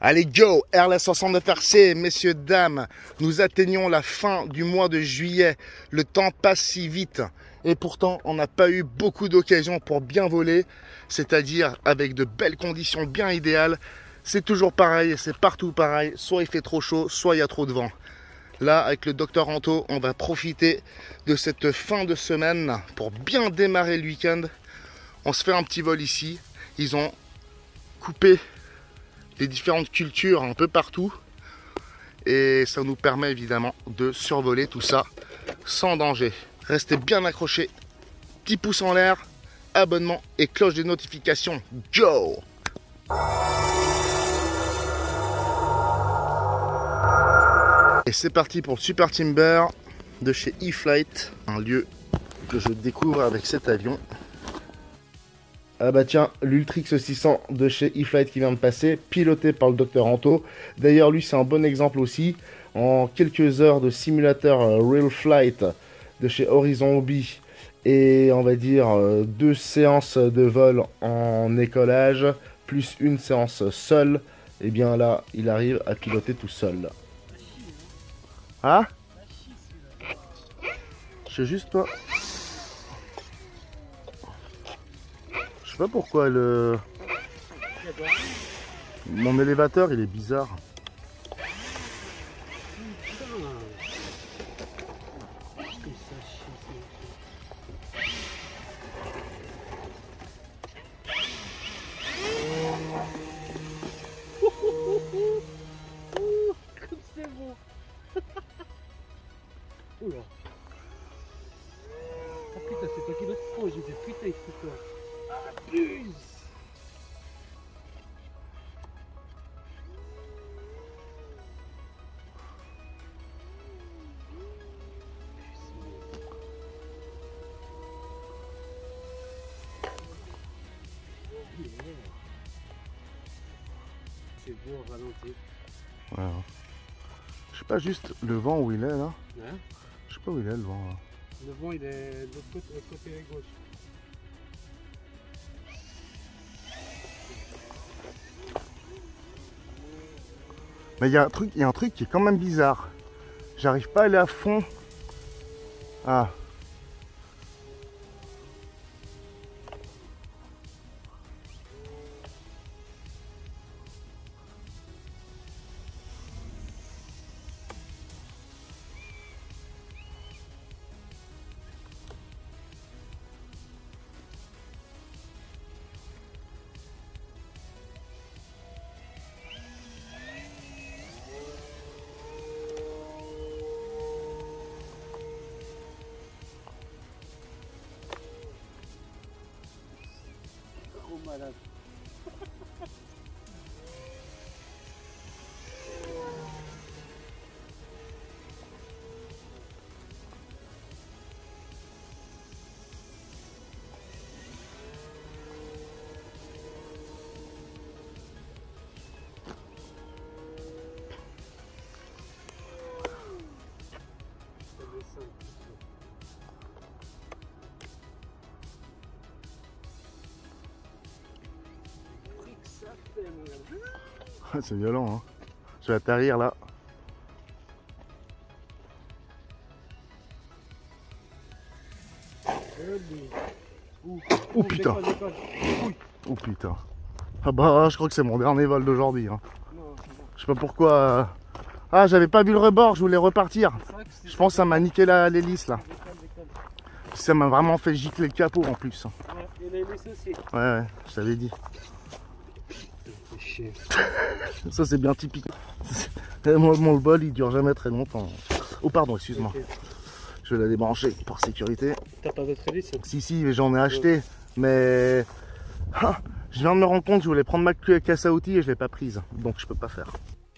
Allez go, RLS69RC, messieurs, dames, nous atteignons la fin du mois de juillet. Le temps passe si vite et pourtant on n'a pas eu beaucoup d'occasions pour bien voler, c'est-à-dire avec de belles conditions bien idéales. C'est toujours pareil, c'est partout pareil, soit il fait trop chaud, soit il y a trop de vent. Là, avec le Dr Anto, on va profiter de cette fin de semaine pour bien démarrer le week-end. On se fait un petit vol ici, ils ont coupé les différentes cultures un peu partout et ça nous permet évidemment de survoler tout ça sans danger. Restez bien accrochés, petit pouce en l'air, abonnement et cloche de notification. Go! Et c'est parti pour le Super Timber de chez E-Flight, un lieu que je découvre avec cet avion. Ah bah tiens, l'Ultrix 600 de chez E-Flight qui vient de passer, piloté par le Dr Anto. D'ailleurs lui c'est un bon exemple aussi. En quelques heures de simulateur Real Flight de chez Horizon Hobby et on va dire 2 séances de vol en écolage plus une séance seule, et bien là il arrive à piloter tout seul. Ah, je sais juste pas. Je sais pas pourquoi mon élévateur il est bizarre. C'est bon. Oula. Ah putain, c'est toi qui dois te prendre. J'ai dit putain, il faut quoi. Abuse. C'est beau au ralenti. Ouais. Je sais pas juste le vent où il est là. Hein? Je sais pas où il est le vent là. Le vent il est de l'autre côté gauche. Mais il y a un truc qui est quand même bizarre. J'arrive pas à aller à fond. Ah. Trop malade. C'est violent hein. Je vais atterrir là. Oh putain. Oh putain. Ah bah je crois que c'est mon dernier vol d'aujourd'hui hein. Je sais pas pourquoi. Ah j'avais pas vu le rebord, je voulais repartir. Je pense que ça m'a niqué l'hélice là. Ça m'a vraiment fait gicler le capot en plus. Et l'hélice aussi. Ouais, je t'avais dit. Ça c'est bien typique. Mon bol il dure jamais très longtemps. Oh pardon, excuse-moi. Je vais la débrancher pour sécurité. T'as pas d'autre hélice? Si, mais j'en ai acheté. Mais je viens de me rendre compte que je voulais prendre ma caisse à outils et je l'ai pas prise. Donc je peux pas faire.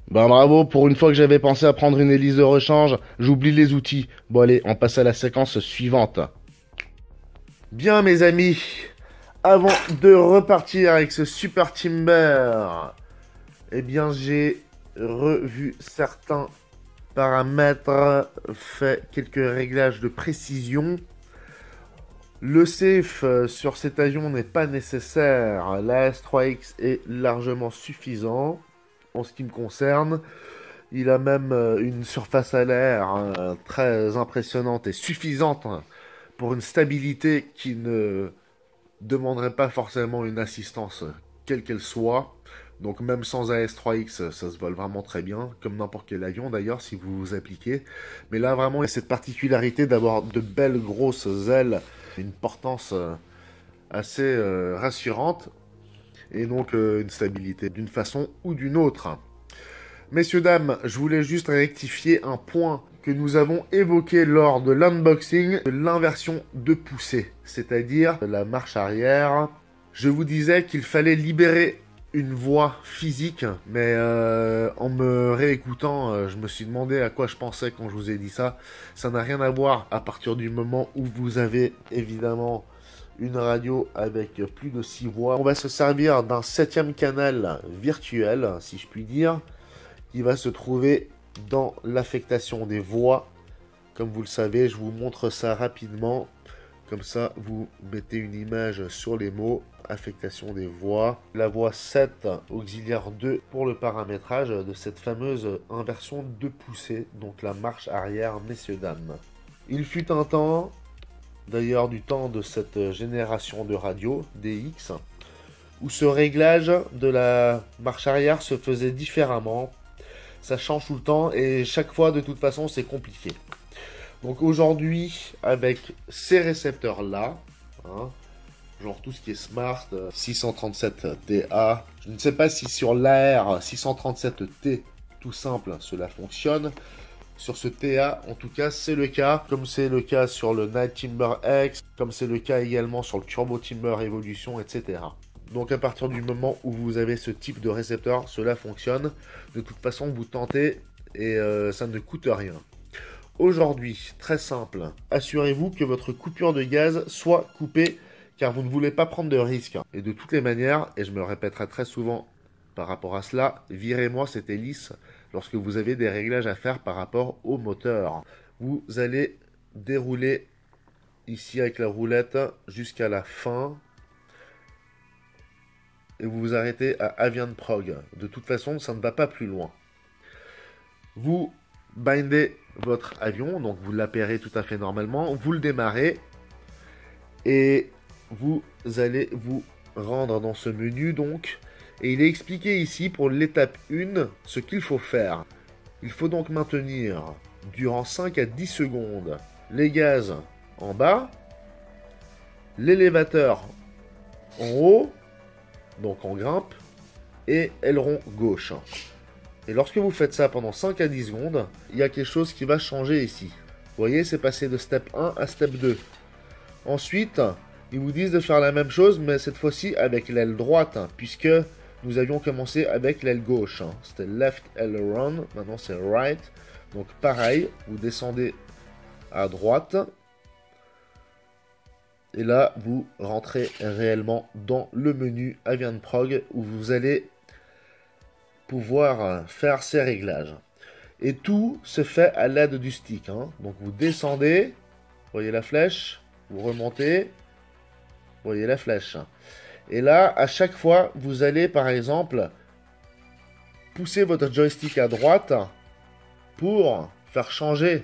Ben bravo, pour une fois que j'avais pensé à prendre une hélice de rechange, j'oublie les outils. Bon allez, on passe à la séquence suivante. Bien mes amis, avant de repartir avec ce Super Timber, eh bien j'ai revu certains paramètres, fait quelques réglages de précision. Le safe sur cet avion n'est pas nécessaire, la S3X est largement suffisant. en ce qui me concerne. Il a même une surface à l'air très impressionnante et suffisante pour une stabilité qui ne demanderait pas forcément une assistance quelle qu'elle soit. Donc même sans AS3X, ça se vole vraiment très bien, comme n'importe quel avion d'ailleurs si vous vous appliquez. Mais là vraiment, il y a cette particularité d'avoir de belles grosses ailes, une portance assez rassurante, et donc une stabilité d'une façon ou d'une autre. Messieurs, dames, je voulais juste rectifier un point que nous avons évoqué lors de l'unboxing de l'inversion de poussée, c'est-à-dire la marche arrière. Je vous disais qu'il fallait libérer une voie physique, mais en me réécoutant, je me suis demandé à quoi je pensais quand je vous ai dit ça. Ça n'a rien à voir à partir du moment où vous avez évidemment une radio avec plus de 6 voix. On va se servir d'un 7e canal virtuel, si je puis dire, qui va se trouver dans l'affectation des voix. Comme vous le savez, je vous montre ça rapidement. Comme ça, vous mettez une image sur les mots. Affectation des voix. La voix 7, auxiliaire 2 pour le paramétrage de cette fameuse inversion de poussée, donc la marche arrière, messieurs, dames. Il fut un temps, d'ailleurs du temps de cette génération de radio, DX, où ce réglage de la marche arrière se faisait différemment. Ça change tout le temps et chaque fois, de toute façon, c'est compliqué. Donc aujourd'hui, avec ces récepteurs-là, genre tout ce qui est Smart, 637TA, je ne sais pas si sur l'AR 637T, tout simple, cela fonctionne. Sur ce TA, en tout cas, c'est le cas, comme c'est le cas sur le Night Timber X, comme c'est le cas également sur le Turbo Timber Evolution, etc. Donc à partir du moment où vous avez ce type de récepteur, cela fonctionne. De toute façon, vous tentez et ça ne coûte rien. Aujourd'hui, très simple, assurez-vous que votre coupure de gaz soit coupée car vous ne voulez pas prendre de risques. Et de toutes les manières, et je me répéterai très souvent par rapport à cela, virez-moi cette hélice lorsque vous avez des réglages à faire par rapport au moteur. Vous allez dérouler ici avec la roulette jusqu'à la fin. Et vous vous arrêtez à Avian Prog. De toute façon, ça ne va pas plus loin. Vous bindez votre avion, donc vous l'appairez tout à fait normalement, vous le démarrez et vous allez vous rendre dans ce menu donc. Et il est expliqué ici pour l'étape 1 ce qu'il faut faire. Il faut donc maintenir durant 5 à 10 secondes les gaz en bas, l'élévateur en haut, donc en grimpe, et aileron gauche. Et lorsque vous faites ça pendant 5 à 10 secondes, il y a quelque chose qui va changer ici. Vous voyez, c'est passé de step 1 à step 2. Ensuite, ils vous disent de faire la même chose, mais cette fois-ci avec l'aile droite, puisque nous avions commencé avec l'aile gauche. C'était left aileron, maintenant c'est right. Donc pareil, vous descendez à droite. Et là, vous rentrez réellement dans le menu Avian Prog où vous allez pouvoir faire ces réglages. Et tout se fait à l'aide du stick. Donc vous descendez, voyez la flèche, vous remontez, voyez la flèche. Et là, à chaque fois, vous allez par exemple pousser votre joystick à droite pour faire changer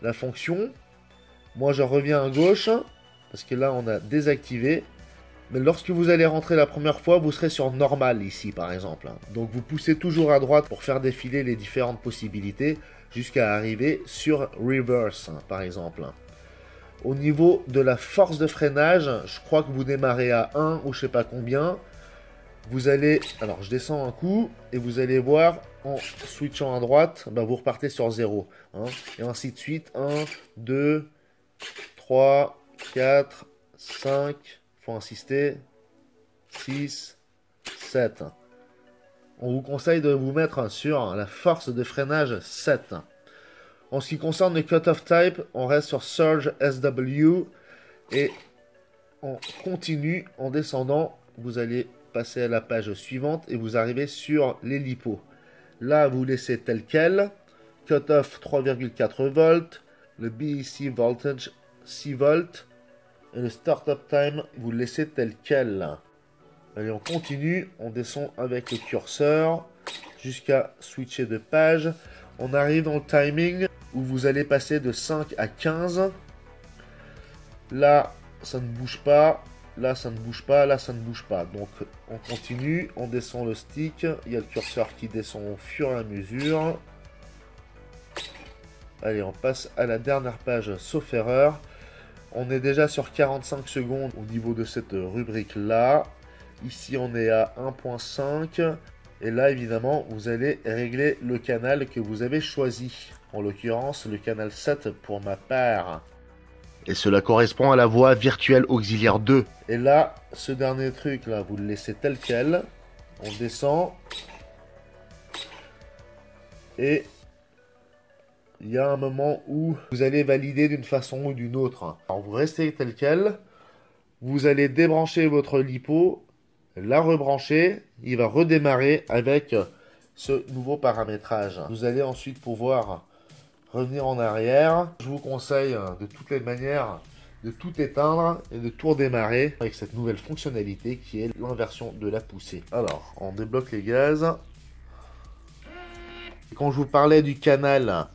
la fonction. Moi, je reviens à gauche parce que là, on a désactivé. Mais lorsque vous allez rentrer la première fois, vous serez sur normal ici, par exemple. Donc, vous poussez toujours à droite pour faire défiler les différentes possibilités jusqu'à arriver sur reverse, par exemple. Au niveau de la force de freinage, je crois que vous démarrez à 1 ou je sais pas combien. Vous allez... Alors, je descends un coup et vous allez voir, en switchant à droite, vous repartez sur 0. Et ainsi de suite. 1, 2, 3, 4, 5... faut insister, 6, 7. On vous conseille de vous mettre sur la force de freinage 7. En ce qui concerne les cut-off type, on reste sur Surge SW et on continue en descendant. Vous allez passer à la page suivante et vous arrivez sur les LiPo. Là, vous laissez tel quel. Cut-off 3,4 volts. Le BEC voltage 6 volts. Et le startup time, vous le laissez tel quel. Allez, on continue. On descend avec le curseur. jusqu'à switcher de page. On arrive dans le timing où vous allez passer de 5 à 15. Là, ça ne bouge pas. Là, ça ne bouge pas. Là, ça ne bouge pas. Donc, on continue. On descend le stick. Il y a le curseur qui descend au fur et à mesure. Allez, on passe à la dernière page, sauf erreur. On est déjà sur 45 secondes au niveau de cette rubrique-là. Ici, on est à 1.5. Et là, évidemment, vous allez régler le canal que vous avez choisi. En l'occurrence, le canal 7 pour ma part. Et cela correspond à la voie virtuelle auxiliaire 2. Et là, ce dernier truc-là, vous le laissez tel quel. On descend. Et il y a un moment où vous allez valider d'une façon ou d'une autre. Alors, vous restez tel quel. Vous allez débrancher votre lipo, la rebrancher. Il va redémarrer avec ce nouveau paramétrage. Vous allez ensuite pouvoir revenir en arrière. Je vous conseille de toutes les manières de tout éteindre et de tout redémarrer avec cette nouvelle fonctionnalité qui est l'inversion de la poussée. Alors, on débloque les gaz. Et quand je vous parlais du canal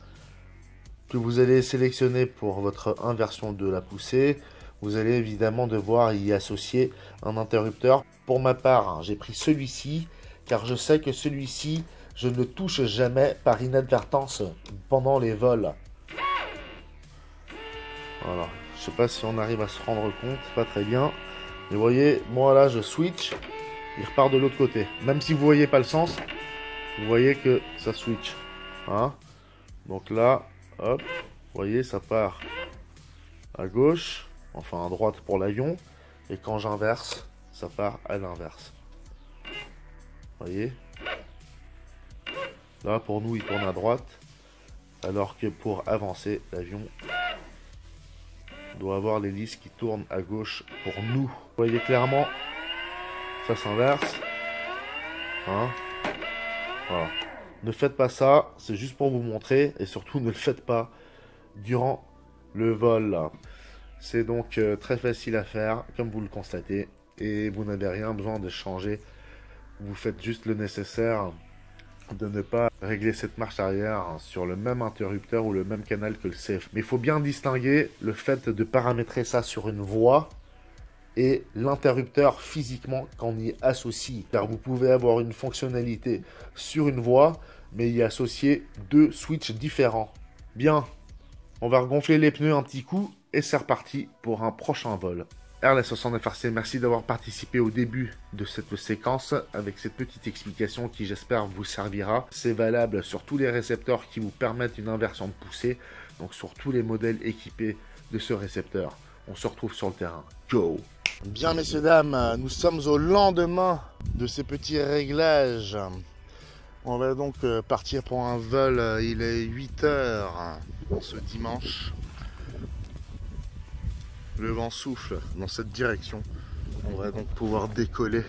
que vous allez sélectionner pour votre inversion de la poussée, vous allez évidemment devoir y associer un interrupteur. Pour ma part, j'ai pris celui-ci, car je sais que celui-ci, je ne le touche jamais par inadvertance pendant les vols. Voilà, je sais pas si on arrive à se rendre compte, pas très bien. Mais vous voyez, moi là, je switch, il repart de l'autre côté. Même si vous voyez pas le sens, vous voyez que ça switch. Hein? Donc là, hop, vous voyez, ça part à gauche, enfin à droite pour l'avion, et quand j'inverse, ça part à l'inverse. Vous voyez? Là, pour nous, il tourne à droite, alors que pour avancer, l'avion doit avoir l'hélice qui tourne à gauche pour nous. Vous voyez clairement, ça s'inverse. Hein? Voilà. Ne faites pas ça, c'est juste pour vous montrer, et surtout ne le faites pas durant le vol. C'est donc très facile à faire, comme vous le constatez, et vous n'avez rien besoin de changer. Vous faites juste le nécessaire de ne pas régler cette marche arrière sur le même interrupteur ou le même canal que le CF. Mais il faut bien distinguer le fait de paramétrer ça sur une voie et l'interrupteur physiquement qu'on y associe. Car vous pouvez avoir une fonctionnalité sur une voie, mais y associer deux switches différents. Bien, on va regonfler les pneus un petit coup et c'est reparti pour un prochain vol. RLS69RC, merci d'avoir participé au début de cette séquence avec cette petite explication qui j'espère vous servira. C'est valable sur tous les récepteurs qui vous permettent une inversion de poussée, donc sur tous les modèles équipés de ce récepteur. On se retrouve sur le terrain. Go! Bien messieurs, dames, nous sommes au lendemain de ces petits réglages. On va donc partir pour un vol, il est 8 h ce dimanche. Le vent souffle dans cette direction. On va donc pouvoir décoller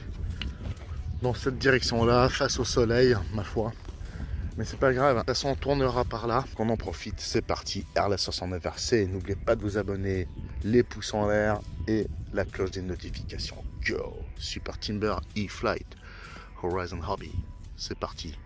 dans cette direction-là, face au soleil, ma foi. Mais c'est pas grave, de toute façon on tournera par là. Qu'on en profite, c'est parti, RLS69RC. N'oubliez pas de vous abonner, les pouces en l'air et la cloche des notifications. Go! Super Timber E-Flight Horizon Hobby. C'est parti.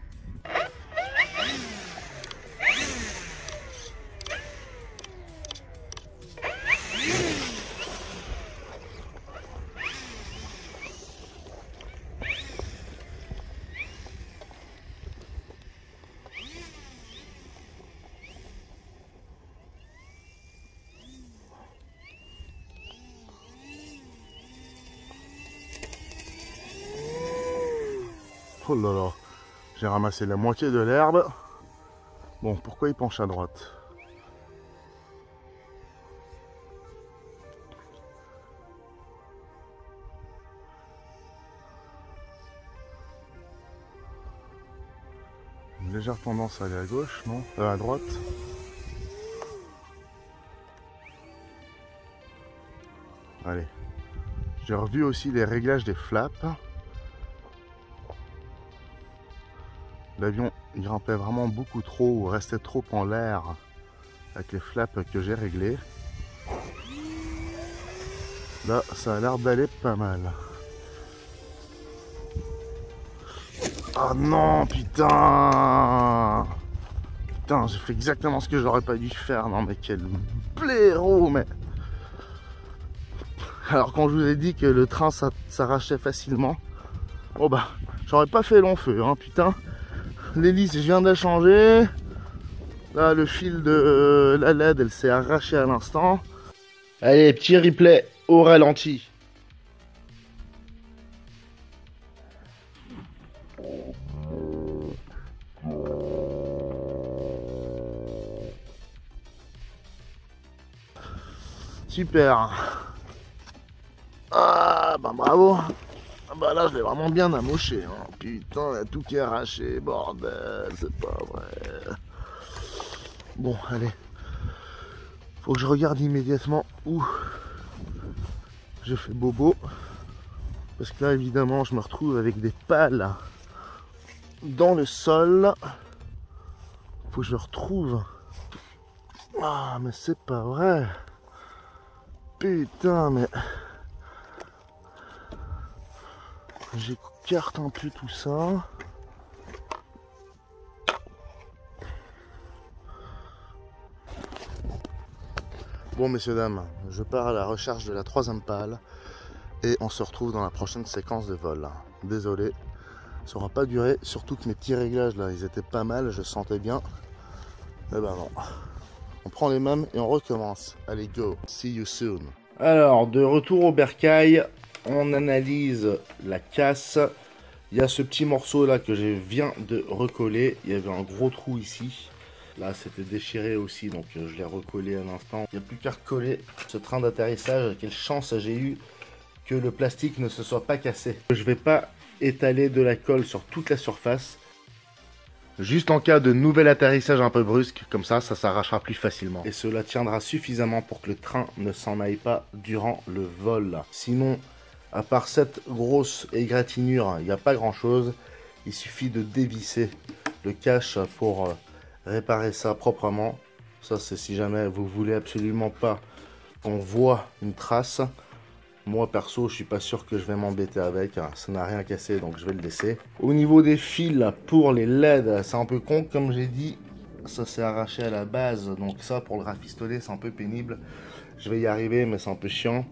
Oh là là, j'ai ramassé la moitié de l'herbe. Bon, pourquoi il penche à droite? Une légère tendance à aller à gauche, non? À droite. Allez. J'ai revu aussi les réglages des flaps. L'avion grimpait vraiment beaucoup trop ou restait trop en l'air avec les flaps que j'ai réglés. Là, ça a l'air d'aller pas mal. Oh non, putain. Putain, j'ai fait exactement ce que j'aurais pas dû faire. Non mais quel blaireau, mais... Alors quand je vous ai dit que le train s'arrachait facilement, oh bah, j'aurais pas fait long feu, hein, putain. L'hélice, je viens de la changer. Là, le fil de la LED, elle s'est arrachée à l'instant. Allez, petit replay au ralenti. Super. Ah, bah bravo. Ah bah là, je l'ai vraiment bien amoché. Hein. Putain, il y a tout qui est arraché, bordel, c'est pas vrai. Bon, allez. Faut que je regarde immédiatement où je fais bobo. Parce que là, évidemment, je me retrouve avec des pales dans le sol. Faut que je le retrouve. Ah, mais c'est pas vrai. Putain, mais... J'écarte un peu tout ça. Bon, messieurs, dames, je pars à la recherche de la 3e pale. Et on se retrouve dans la prochaine séquence de vol. Désolé, ça aura pas duré. Surtout que mes petits réglages, là, ils étaient pas mal. Je sentais bien. Eh ben non. On prend les mêmes et on recommence. Allez, go. See you soon. Alors, de retour au bercail, on analyse la casse. Il y a ce petit morceau là que je viens de recoller. Il y avait un gros trou ici. Là, c'était déchiré aussi, donc je l'ai recollé à l'instant. Il n'y a plus qu'à recoller ce train d'atterrissage. Quelle chance j'ai eu que le plastique ne se soit pas cassé. Je ne vais pas étaler de la colle sur toute la surface. Juste en cas de nouvel atterrissage un peu brusque, comme ça s'arrachera plus facilement. Et cela tiendra suffisamment pour que le train ne s'en aille pas durant le vol. Sinon, à part cette grosse égratignure, il n'y a pas grand chose. Il suffit de dévisser le cache pour réparer ça proprement. Ça, c'est si jamais vous voulez absolument pas qu'on voit une trace. Moi perso, je suis pas sûr que je vais m'embêter avec, ça n'a rien cassé donc je vais le laisser. Au niveau des fils pour les LED, c'est un peu con comme j'ai dit, ça s'est arraché à la base, donc ça pour le rafistoler c'est un peu pénible. Je vais y arriver mais c'est un peu chiant.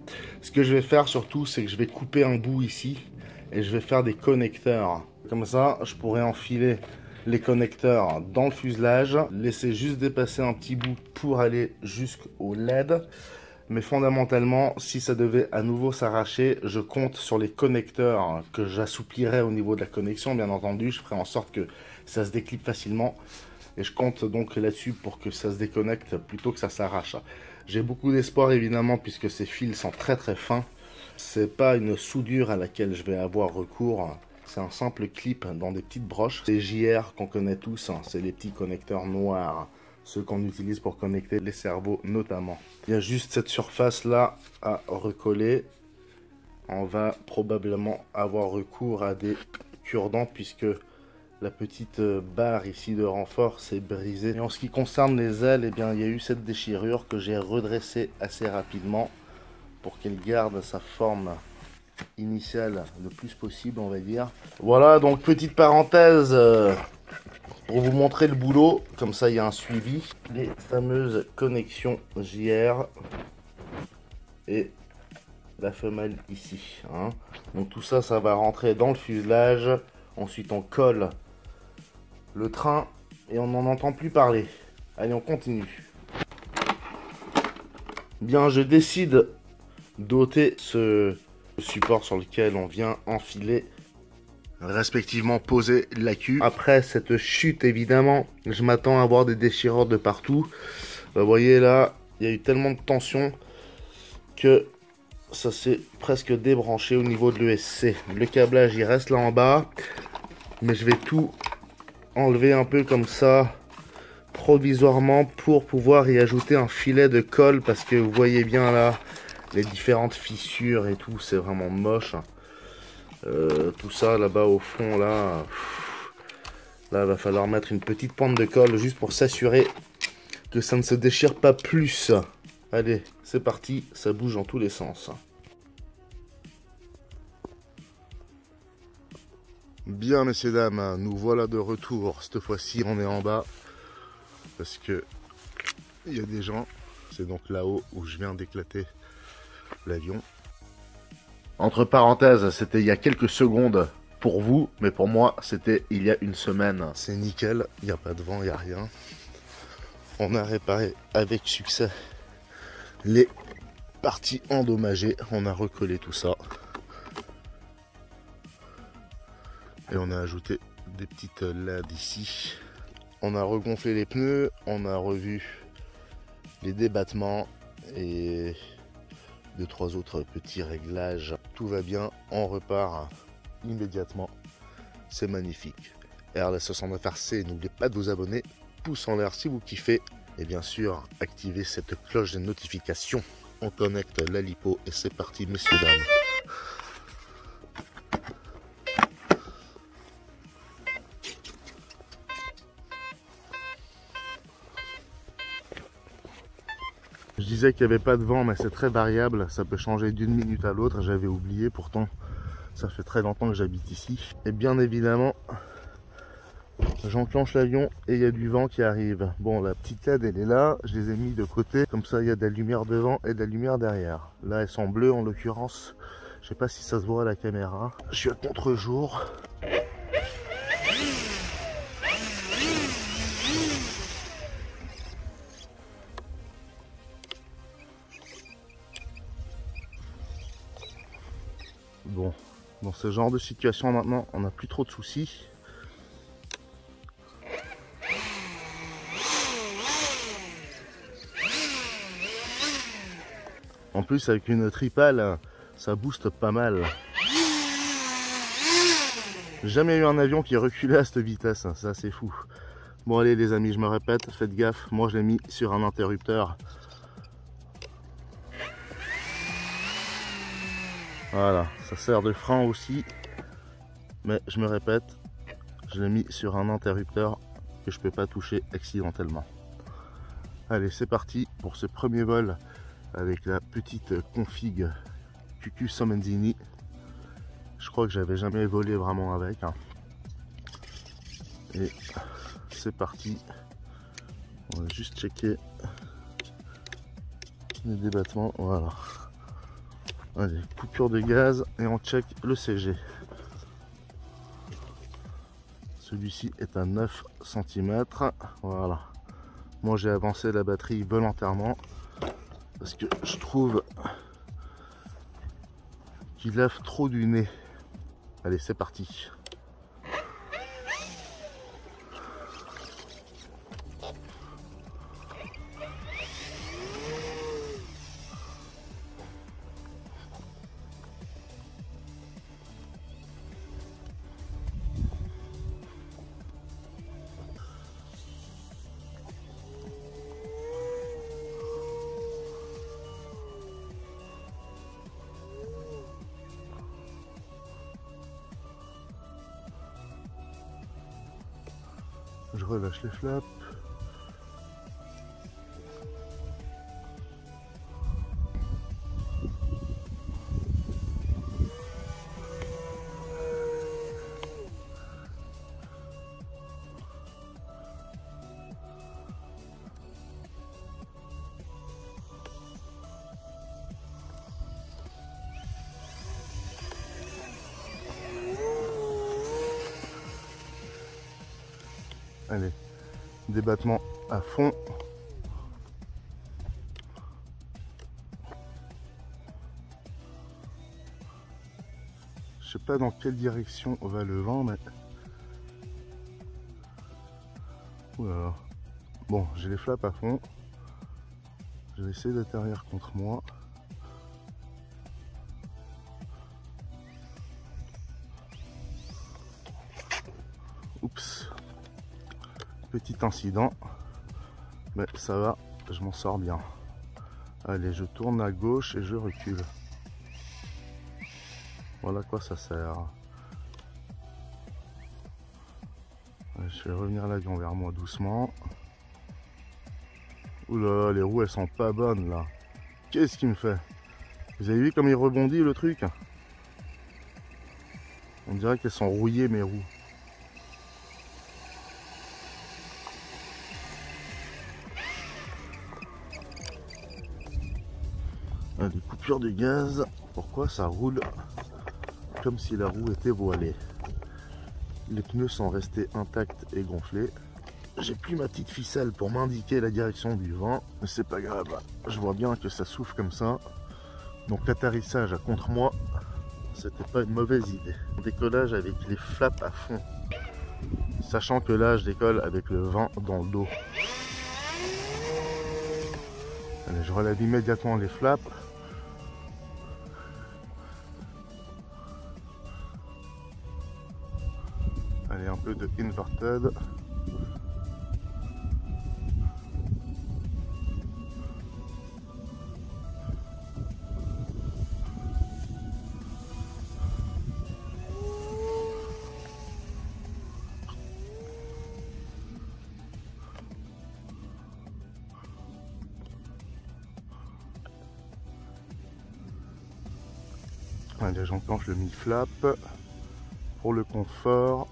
Ce que je vais faire surtout, c'est que je vais couper un bout ici et je vais faire des connecteurs. Comme ça, je pourrais enfiler les connecteurs dans le fuselage, laisser juste dépasser un petit bout pour aller jusqu'au LED. Mais fondamentalement, si ça devait à nouveau s'arracher, je compte sur les connecteurs que j'assouplirai au niveau de la connexion. Bien entendu, je ferai en sorte que ça se déclipe facilement. Et je compte donc là-dessus pour que ça se déconnecte plutôt que ça s'arrache. J'ai beaucoup d'espoir évidemment puisque ces fils sont très très fins. C'est pas une soudure à laquelle je vais avoir recours. C'est un simple clip dans des petites broches. C'est JR qu'on connaît tous, c'est les petits connecteurs noirs. Ceux qu'on utilise pour connecter les cerveaux notamment. Il y a juste cette surface là à recoller. On va probablement avoir recours à des cure-dents puisque la petite barre ici de renfort s'est brisée. Et en ce qui concerne les ailes, eh bien, il y a eu cette déchirure que j'ai redressée assez rapidement pour qu'elle garde sa forme initiale le plus possible, on va dire. Voilà, donc petite parenthèse pour vous montrer le boulot, comme ça il y a un suivi. Les fameuses connexions JR et la femelle ici. Hein. Donc tout ça, ça va rentrer dans le fuselage. Ensuite on colle le train et on n'en entend plus parler. Allez, on continue. Bien, je décide d'ôter ce support sur lequel on vient enfiler respectivement poser la queue. Après cette chute, évidemment, je m'attends à avoir des déchirures de partout. Vous voyez là, il y a eu tellement de tension que ça s'est presque débranché au niveau de l'ESC. Le câblage, il reste là en bas, mais je vais tout enlever un peu comme ça, provisoirement, pour pouvoir y ajouter un filet de colle, parce que vous voyez bien là, les différentes fissures et tout, c'est vraiment moche. Tout ça là-bas au fond là, là va falloir mettre une petite pointe de colle juste pour s'assurer que ça ne se déchire pas plus. Allez, c'est parti, ça bouge dans tous les sens. Bien, messieurs, dames, nous voilà de retour. Cette fois-ci, on est en bas parce que il y a des gens. C'est donc là-haut où je viens d'éclater l'avion. Entre parenthèses, c'était il y a quelques secondes pour vous, mais pour moi, c'était il y a une semaine. C'est nickel, il n'y a pas de vent, il n'y a rien. On a réparé avec succès les parties endommagées. On a recollé tout ça. Et on a ajouté des petites LED ici. On a regonflé les pneus, on a revu les débattements et 2-3 autres petits réglages. Tout va bien, on repart immédiatement. C'est magnifique. RLS69RC, n'oubliez pas de vous abonner. Pouce en l'air si vous kiffez. Et bien sûr, activez cette cloche de notification. On connecte la lipo et c'est parti, messieurs, dames. Je disais qu'il n'y avait pas de vent, mais c'est très variable, ça peut changer d'une minute à l'autre, j'avais oublié, pourtant ça fait très longtemps que j'habite ici. Et bien évidemment, j'enclenche l'avion et il y a du vent qui arrive. Bon, la petite LED elle est là, je les ai mis de côté, comme ça il y a de la lumière devant et de la lumière derrière. Là elles sont bleues en l'occurrence, je sais pas si ça se voit à la caméra. Je suis à contre-jour. Bon, dans ce genre de situation maintenant, on n'a plus trop de soucis. En plus, avec une tripale, ça booste pas mal. J'ai jamais eu un avion qui reculait à cette vitesse, ça c'est fou. Bon allez les amis, je me répète, faites gaffe, moi je l'ai mis sur un interrupteur. Voilà, ça sert de frein aussi, mais je me répète, je l'ai mis sur un interrupteur que je peux pas toucher accidentellement. Allez, c'est parti pour ce premier vol avec la petite config QQ Somenzini. Je crois que j'avais jamais volé vraiment avec. Et c'est parti. On va juste checker les débattements. Voilà. Allez, coupure de gaz et on check le CG. Celui-ci est à 9 cm. Voilà. Moi j'ai avancé la batterie volontairement parce que je trouve qu'il lève trop du nez. Allez, c'est parti. Je relâche les flaps. Allez, débattement à fond. Je sais pas dans quelle direction va le vent, mais... Oula. Bon, j'ai les flaps à fond. Je vais essayer d'atterrir contre moi. Oups. Petit incident, mais ça va, je m'en sors bien. Allez, je tourne à gauche et je recule. Voilà à quoi ça sert. Allez, je vais revenir l'avion vers moi doucement. Oula, les roues elles sont pas bonnes là. Qu'est-ce qu'il me fait? Vous avez vu comme il rebondit le truc? On dirait qu'elles sont rouillées mes roues. Des coupures de gaz. Pourquoi ça roule comme si la roue était voilée? Les pneus sont restés intacts et gonflés. J'ai plus ma petite ficelle pour m'indiquer la direction du vent, mais c'est pas grave. Je vois bien que ça souffle comme ça. Donc l'atterrissage à contre moi, c'était pas une mauvaise idée. Décollage avec les flaps à fond. Sachant que là je décolle avec le vent dans le dos. Allez, je relève immédiatement les flaps. Allez, un peu de inverted. Allez, j'enclenche le mid-flap pour le confort.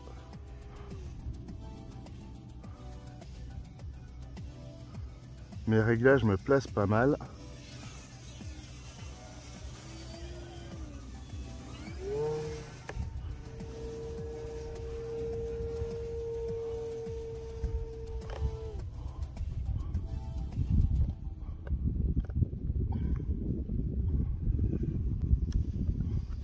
Mes réglages me placent pas mal.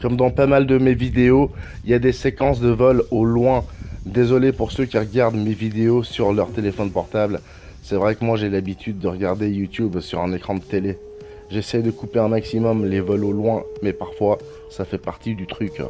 Comme dans pas mal de mes vidéos, il y a des séquences de vol au loin. Désolé pour ceux qui regardent mes vidéos sur leur téléphone portable. C'est vrai que moi j'ai l'habitude de regarder YouTube sur un écran de télé. J'essaie de couper un maximum les vols au loin, mais parfois ça fait partie du truc.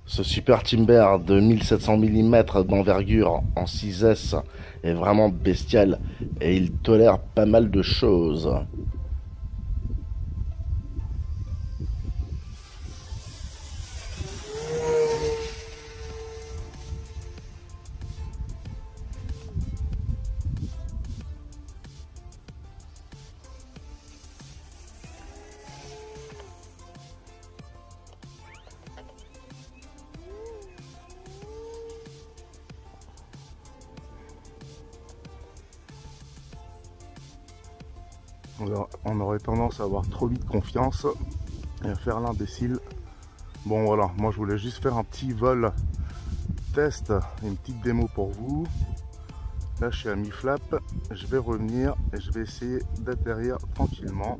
Ce Super Timber de 1700 mm d'envergure en 6S est vraiment bestial et il tolère pas mal de choses. On aurait tendance à avoir trop vite confiance et à faire l'imbécile. Bon voilà, moi je voulais juste faire un petit vol test, une petite démo pour vous. Là je suis à mi-flap, je vais revenir et je vais essayer d'atterrir tranquillement.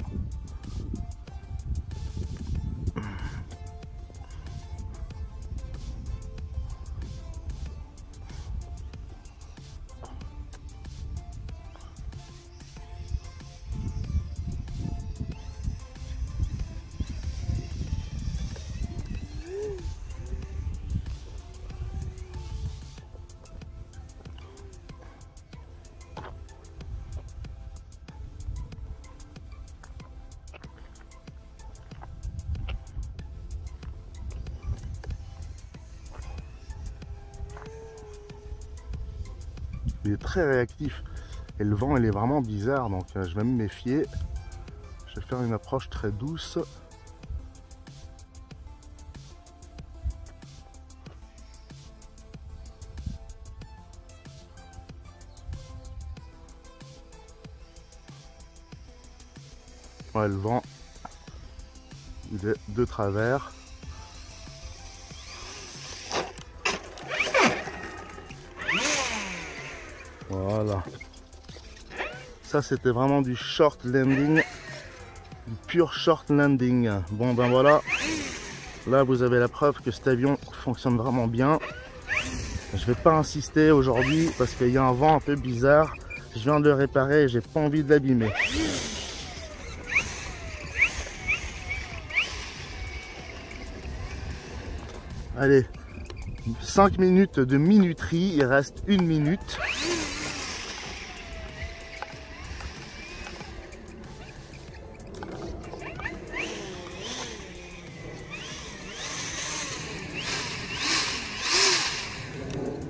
Il est très réactif et le vent il est vraiment bizarre, donc je vais me méfier. Je vais faire une approche très douce. Ouais, le vent il est de travers. Voilà. Ça c'était vraiment du short landing, du pur short landing. Bon ben voilà. Là vous avez la preuve que cet avion fonctionne vraiment bien. Je vais pas insister aujourd'hui parce qu'il y a un vent un peu bizarre. Je viens de le réparer et j'ai pas envie de l'abîmer. Allez, 5 minutes de minuterie, il reste 1 minute.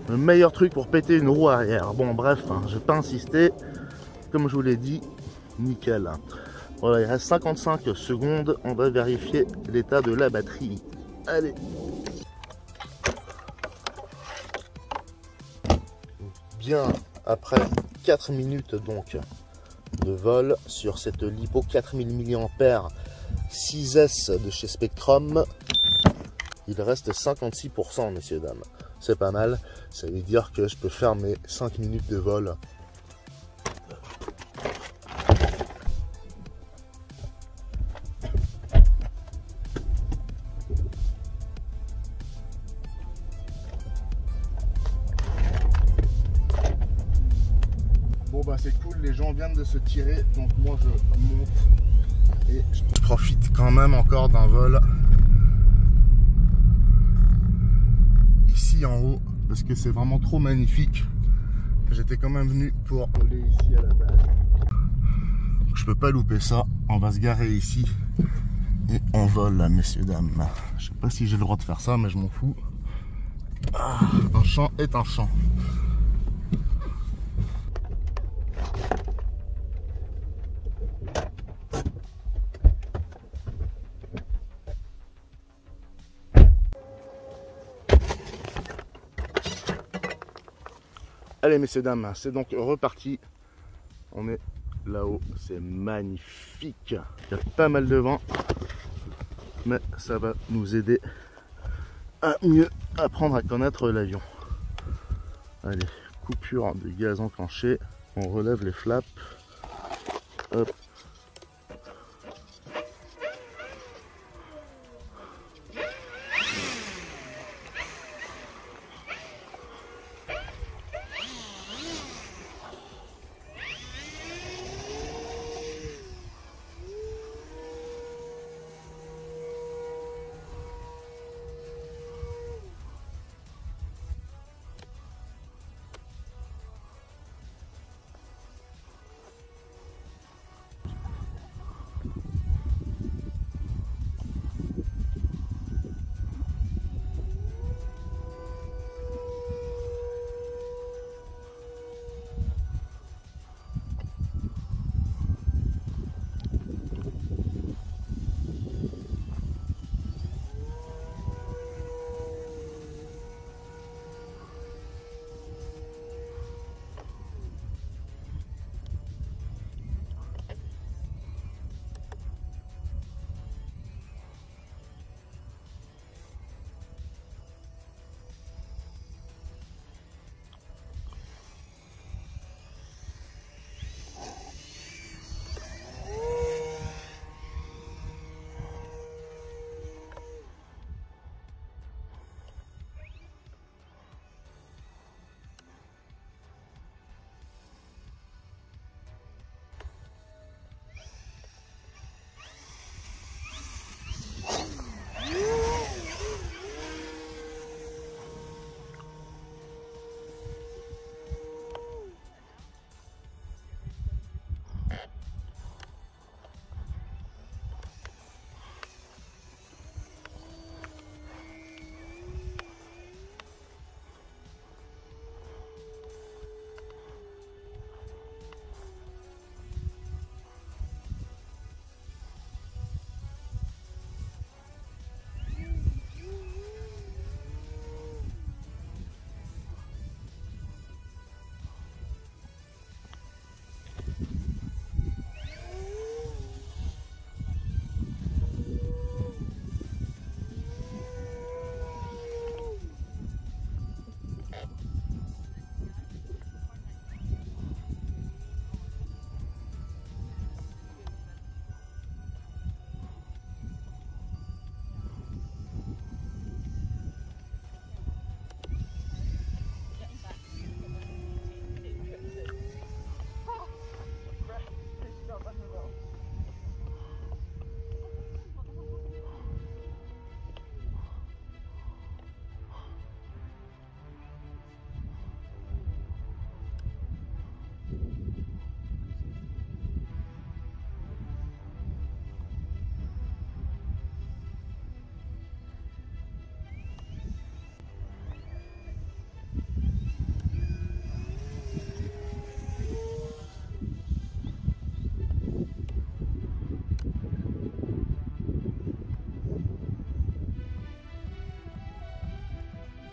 Le meilleur truc pour péter une roue arrière. Bon bref, hein, je vais pas insister. Comme je vous l'ai dit, nickel. Voilà, il reste 55 secondes. On va vérifier l'état de la batterie. Allez. Bien après 4 minutes donc de vol sur cette LiPo 4000 mAh 6S de chez Spectrum, il reste 56%, messieurs dames. C'est pas mal, ça veut dire que je peux faire mes 5 minutes de vol. Bon bah c'est cool, les gens viennent de se tirer, donc moi je monte et je profite quand même encore d'un vol ici en haut parce que c'est vraiment trop magnifique. J'étais quand même venu pour voler ici à la base. Donc, je peux pas louper ça, on va se garer ici et on vole là, messieurs dames. Je sais pas si j'ai le droit de faire ça mais je m'en fous. Ah, un champ est un champ. Allez messieurs dames, c'est donc reparti. On est là-haut, c'est magnifique. Il y a pas mal de vent, mais ça va nous aider à mieux apprendre à connaître l'avion. Allez, coupure de gaz enclenchée. On relève les flaps. Hop.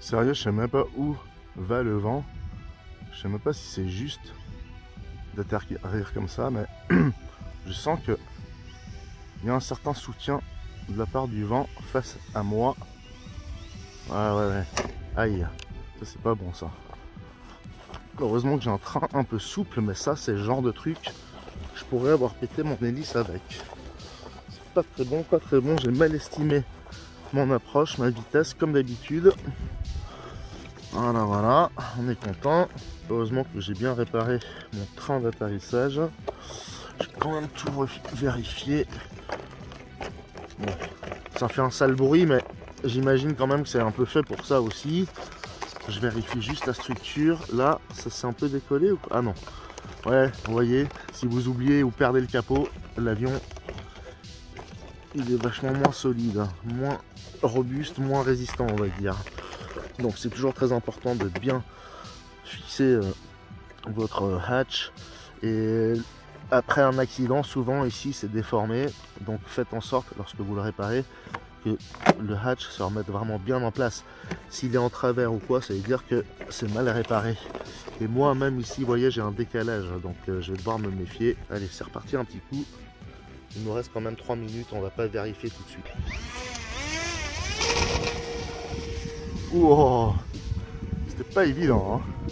Sérieux, je sais même pas où va le vent. Je sais même pas si c'est juste d'atterrir comme ça, mais je sens que il y a un certain soutien de la part du vent face à moi. Ouais. Aïe, ça c'est pas bon ça. Heureusement que j'ai un train un peu souple, mais ça c'est le genre de truc, je pourrais avoir pété mon hélice avec. C'est pas très bon, pas très bon, j'ai mal estimé mon approche, ma vitesse comme d'habitude. Voilà, on est content. Heureusement que j'ai bien réparé mon train d'atterrissage. Je vais quand même tout vérifier. Bon, ça fait un sale bruit, mais j'imagine quand même que c'est un peu fait pour ça aussi. Je vérifie juste la structure. Là, ça s'est un peu décollé ou pas? Ah non. Ouais, vous voyez, si vous oubliez ou perdez le capot, l'avion, il est vachement moins solide, hein, moins robuste, moins résistant, on va dire. Donc c'est toujours très important de bien fixer votre hatch. Et après un accident, souvent ici c'est déformé. Donc faites en sorte, lorsque vous le réparez, que le hatch se remette vraiment bien en place. S'il est en travers ou quoi, ça veut dire que c'est mal réparé. Et moi même ici, vous voyez, j'ai un décalage. Donc je vais devoir me méfier. Allez, c'est reparti un petit coup. Il nous reste quand même 3 minutes, on va pas vérifier tout de suite. Wow, c'était pas évident, hein.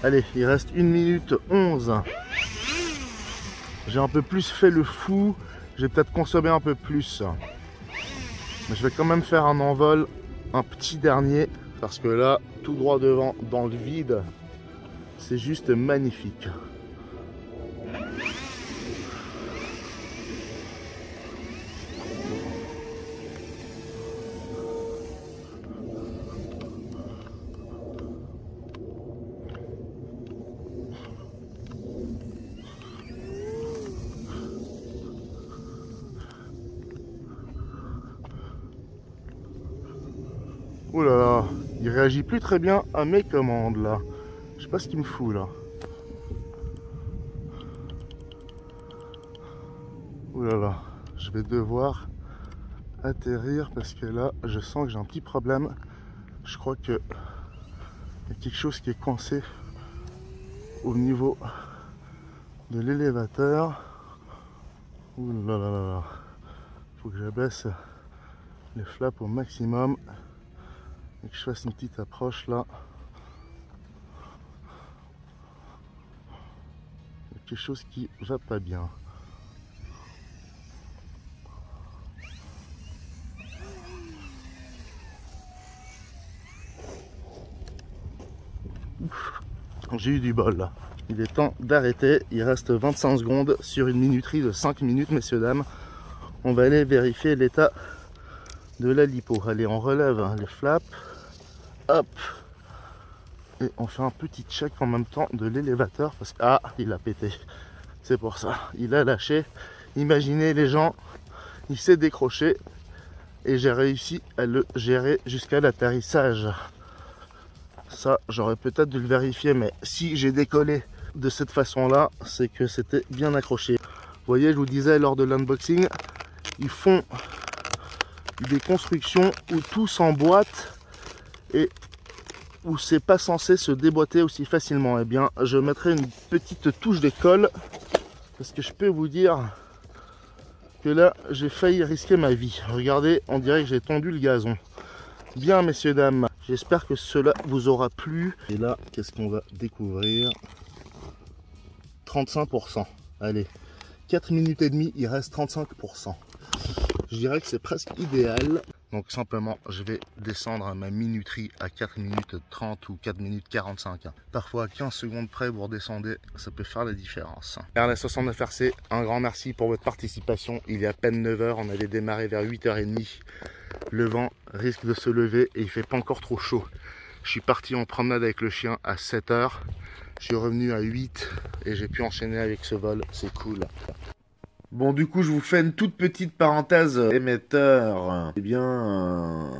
Allez, il reste 1 minute 11. J'ai un peu plus fait le fou. J'ai peut-être consommé un peu plus. Mais je vais quand même faire un envol, un petit dernier. Parce que là, tout droit devant, dans le vide, c'est juste magnifique. Oh là là, il réagit plus très bien à mes commandes là. Je sais pas ce qu'il me fout là. Oh là là, je vais devoir atterrir parce que là, je sens que j'ai un petit problème. Je crois que il y a quelque chose qui est coincé au niveau de l'élévateur. Ouh là là là là. Faut que j'abaisse les flaps au maximum et que je fasse une petite approche là. Il y a quelque chose qui va pas bien. J'ai eu du bol là. Il est temps d'arrêter. Il reste 25 secondes sur une minuterie de 5 minutes, messieurs, dames. On va aller vérifier l'état de la lipo. Allez, on relève les flaps. Hop. Et on fait un petit check en même temps de l'élévateur parce que... Ah, il a pété. C'est pour ça. Il a lâché. Imaginez les gens. Il s'est décroché. Et j'ai réussi à le gérer jusqu'à l'atterrissage. Ça, j'aurais peut-être dû le vérifier, mais si j'ai décollé de cette façon-là, c'est que c'était bien accroché. Vous voyez, je vous disais lors de l'unboxing, ils font des constructions où tout s'emboîte et où c'est pas censé se déboîter aussi facilement. Eh bien, je mettrai une petite touche de colle parce que je peux vous dire que là, j'ai failli risquer ma vie. Regardez, on dirait que j'ai tondu le gazon. Bien, messieurs, dames, j'espère que cela vous aura plu. Et là, qu'est-ce qu'on va découvrir? 35%. Allez, 4 minutes et demie, il reste 35%. Je dirais que c'est presque idéal. Donc simplement, je vais descendre à ma minuterie à 4 minutes 30 ou 4 minutes 45. Parfois à 15 secondes près, vous redescendez, ça peut faire la différence. Ernest 69 RC, un grand merci pour votre participation. Il est à peine 9h, on avait démarré vers 8h30. Le vent risque de se lever et il fait pas encore trop chaud. Je suis parti en promenade avec le chien à 7h. Je suis revenu à 8 et j'ai pu enchaîner avec ce vol, c'est cool. Bon, du coup, je vous fais une toute petite parenthèse émetteur. Eh bien,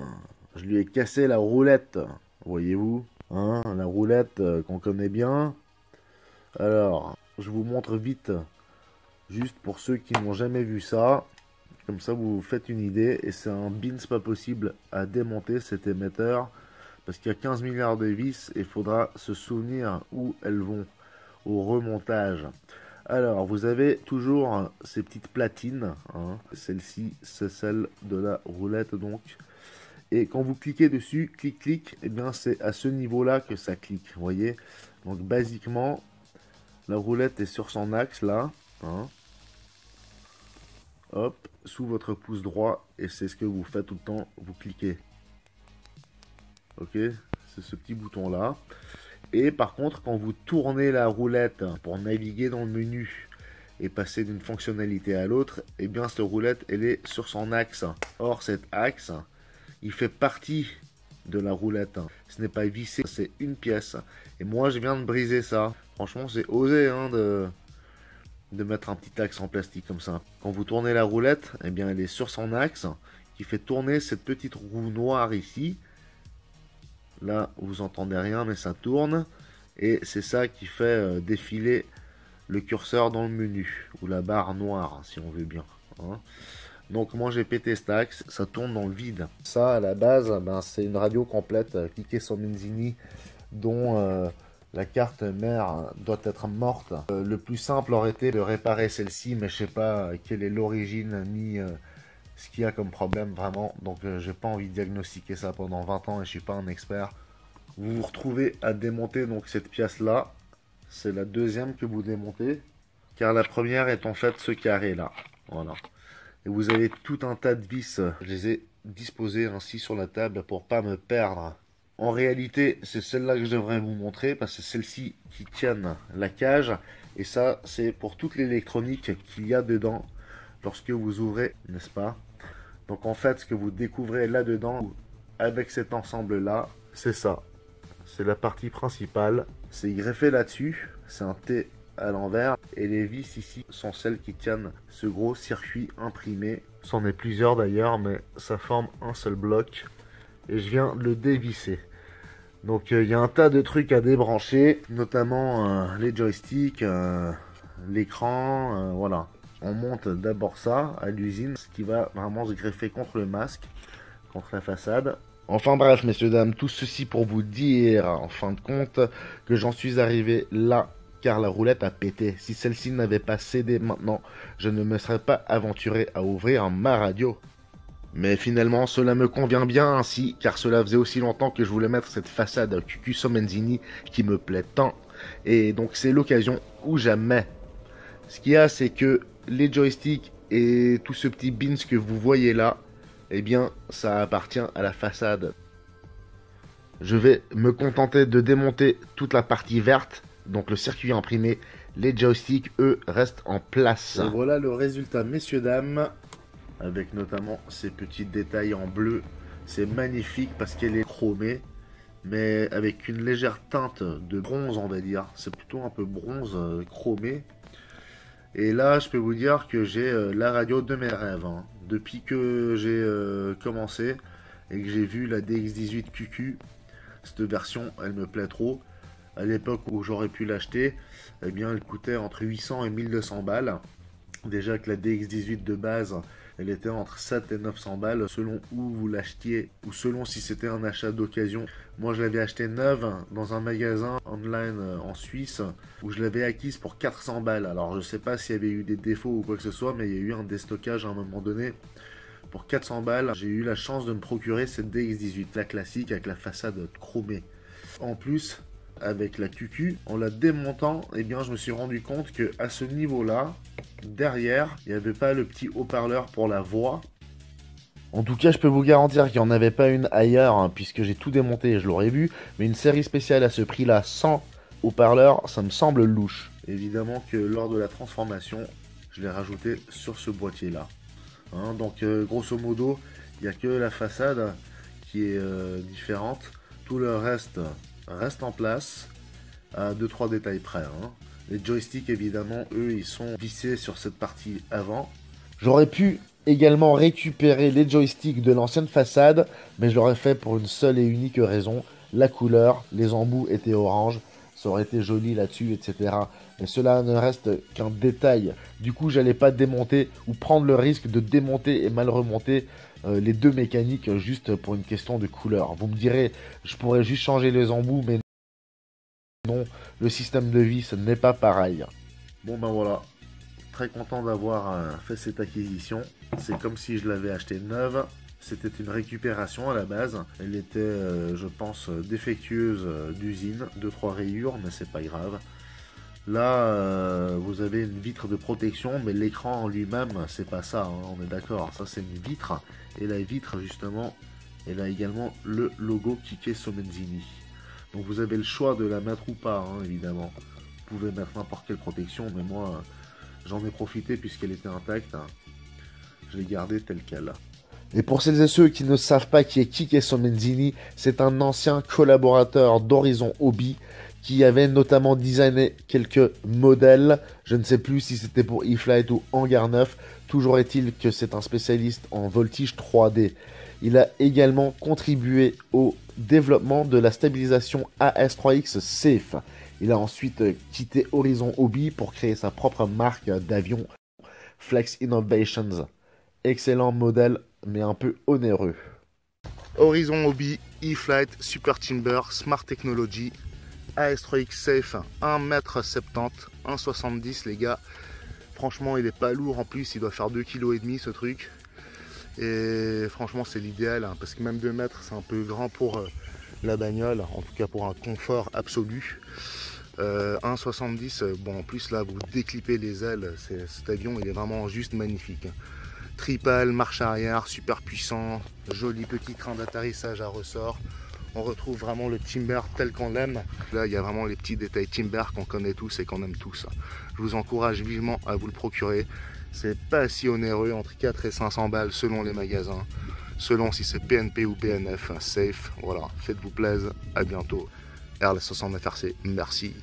je lui ai cassé la roulette, voyez-vous, hein, la roulette qu'on connaît bien. Alors, je vous montre vite, juste pour ceux qui n'ont jamais vu ça. Comme ça, vous vous faites une idée. Et c'est un bins pas possible à démonter, cet émetteur. Parce qu'il y a 15 milliards de vis et il faudra se souvenir où elles vont au remontage. Alors, vous avez toujours ces petites platines. Hein. Celle-ci, c'est celle de la roulette donc. Et quand vous cliquez dessus, clic, et eh bien c'est à ce niveau-là que ça clique. Vous voyez? Donc, basiquement, la roulette est sur son axe là. Hein. Hop, sous votre pouce droit. Et c'est ce que vous faites tout le temps. Vous cliquez. Ok, c'est ce petit bouton là. Et par contre, quand vous tournez la roulette pour naviguer dans le menu et passer d'une fonctionnalité à l'autre, eh bien cette roulette, elle est sur son axe. Or, cet axe, il fait partie de la roulette. Ce n'est pas vissé, c'est une pièce. Et moi, je viens de briser ça. Franchement, c'est osé hein, de mettre un petit axe en plastique comme ça. Quand vous tournez la roulette, eh bien elle est sur son axe qui fait tourner cette petite roue noire ici. Là, vous entendez rien, mais ça tourne. Et c'est ça qui fait défiler le curseur dans le menu. Ou la barre noire, si on veut bien. Hein. Donc, moi, j'ai pété cet axe. Ça tourne dans le vide. Ça, à la base, ben, c'est une radio complète. Cliquez sur Menzini, dont la carte mère doit être morte. Le plus simple aurait été de réparer celle-ci, mais je sais pas quelle est l'origine, ni... ce qu'il y a comme problème vraiment, donc j'ai pas envie de diagnostiquer ça pendant 20 ans et je suis pas un expert. Vous vous retrouvez à démonter donc cette pièce là, c'est la deuxième que vous démontez, car la première est en fait ce carré là, voilà. Et vous avez tout un tas de vis, je les ai disposées ainsi sur la table pour pas me perdre. En réalité, c'est celle-là que je devrais vous montrer, parce que c'est celle-ci qui tienne la cage, et ça c'est pour toute l'électronique qu'il y a dedans lorsque vous ouvrez, n'est-ce pas? Donc en fait, ce que vous découvrez là-dedans, avec cet ensemble-là, c'est ça. C'est la partie principale. C'est greffé là-dessus. C'est un T à l'envers. Et les vis ici sont celles qui tiennent ce gros circuit imprimé. C'en est plusieurs d'ailleurs, mais ça forme un seul bloc. et je viens de le dévisser. Donc il y a un tas de trucs à débrancher, notamment les joysticks, l'écran, voilà. On monte d'abord ça à l'usine, ce qui va vraiment se greffer contre le masque, contre la façade. Enfin bref, messieurs, dames, tout ceci pour vous dire, en fin de compte, que j'en suis arrivé là, car la roulette a pété. Si celle-ci n'avait pas cédé maintenant, je ne me serais pas aventuré à ouvrir ma radio. Mais finalement, cela me convient bien ainsi, car cela faisait aussi longtemps que je voulais mettre cette façade QQ Somenzini qui me plaît tant. Et donc c'est l'occasion ou jamais. Ce qu'il y a, c'est que les joysticks et tout ce petit bins que vous voyez là, eh bien, ça appartient à la façade. Je vais me contenter de démonter toute la partie verte, donc le circuit imprimé. Les joysticks, eux, restent en place. Et voilà le résultat, messieurs, dames, avec notamment ces petits détails en bleu. C'est magnifique parce qu'elle est chromée, mais avec une légère teinte de bronze, on va dire. C'est plutôt un peu bronze chromé. Et là, je peux vous dire que j'ai la radio de mes rêves. Hein. Depuis que j'ai commencé et que j'ai vu la DX18 QQ, cette version, elle me plaît trop. À l'époque où j'aurais pu l'acheter, eh bien, elle coûtait entre 800 et 1200 balles. Déjà que la DX18 de base, elle était entre 7 et 900 balles selon où vous l'achetiez ou selon si c'était un achat d'occasion. Moi, je l'avais acheté neuve dans un magasin online en Suisse où je l'avais acquise pour 400 balles. Alors, je sais pas s'il y avait eu des défauts ou quoi que ce soit, mais il y a eu un déstockage à un moment donné. Pour 400 balles, j'ai eu la chance de me procurer cette DX18, la classique avec la façade chromée. En plus, avec la QQ, en la démontant, eh bien, je me suis rendu compte que à ce niveau-là, derrière, il n'y avait pas le petit haut-parleur pour la voix. En tout cas, je peux vous garantir qu'il n'y en avait pas une ailleurs, hein, puisque j'ai tout démonté et je l'aurais vu. Mais une série spéciale à ce prix-là, sans haut-parleur, ça me semble louche. Évidemment que lors de la transformation, je l'ai rajouté sur ce boîtier-là. Hein, donc, grosso modo, il n'y a que la façade qui est différente. Tout le reste en place, à 2-3 détails près. Hein. Les joysticks, évidemment, eux, ils sont vissés sur cette partie avant. J'aurais pu également récupérer les joysticks de l'ancienne façade, mais je l'aurais fait pour une seule et unique raison, la couleur. Les embouts étaient orange, ça aurait été joli là-dessus, etc. Mais cela ne reste qu'un détail. Du coup, j'allais pas démonter ou prendre le risque de démonter et mal remonter les deux mécaniques juste pour une question de couleur. Vous me direz, je pourrais juste changer les embouts, mais non, le système de vis n'est pas pareil. Bon ben voilà, très content d'avoir fait cette acquisition. C'est comme si je l'avais acheté neuve. C'était une récupération à la base. Elle était, je pense, défectueuse d'usine, 2-3 rayures, mais c'est pas grave. Là, vous avez une vitre de protection, mais l'écran en lui-même, c'est pas ça, hein, on est d'accord. Ça, c'est une vitre. Et la vitre, justement, elle a également le logo Kike Somenzini. Donc vous avez le choix de la mettre ou pas, hein, évidemment. Vous pouvez mettre n'importe quelle protection, mais moi, j'en ai profité puisqu'elle était intacte. Hein. Je l'ai gardée telle qu'elle. Et pour celles et ceux qui ne savent pas qui est Kike Somenzini, c'est un ancien collaborateur d'Horizon Hobby qui avait notamment designé quelques modèles. Je ne sais plus si c'était pour E-Flight ou Hangar 9. Toujours est-il que c'est un spécialiste en voltige 3D. Il a également contribué au développement de la stabilisation AS3X Safe. Il a ensuite quitté Horizon Hobby pour créer sa propre marque d'avions, Flex Innovations. Excellent modèle, mais un peu onéreux. Horizon Hobby, E-Flight, Super Timber, Smart Technology, AS3X Safe, 1m70, 1,70 les gars. Franchement, il est pas lourd en plus, il doit faire 2,5 kg ce truc. Et franchement, c'est l'idéal, hein, parce que même 2 mètres, c'est un peu grand pour la bagnole, en tout cas pour un confort absolu. 1,70, bon en plus là, vous déclipez les ailes, cet avion, il est vraiment juste magnifique. Tripale, marche arrière, super puissant, joli petit train d'atterrissage à ressort. On retrouve vraiment le timber tel qu'on l'aime. Là, il y a vraiment les petits détails timber qu'on connaît tous et qu'on aime tous. Je vous encourage vivement à vous le procurer. C'est pas si onéreux, entre 4 et 500 balles selon les magasins. Selon si c'est PNP ou PNF, safe. Voilà, faites-vous plaisir, à bientôt. RL69RC, merci.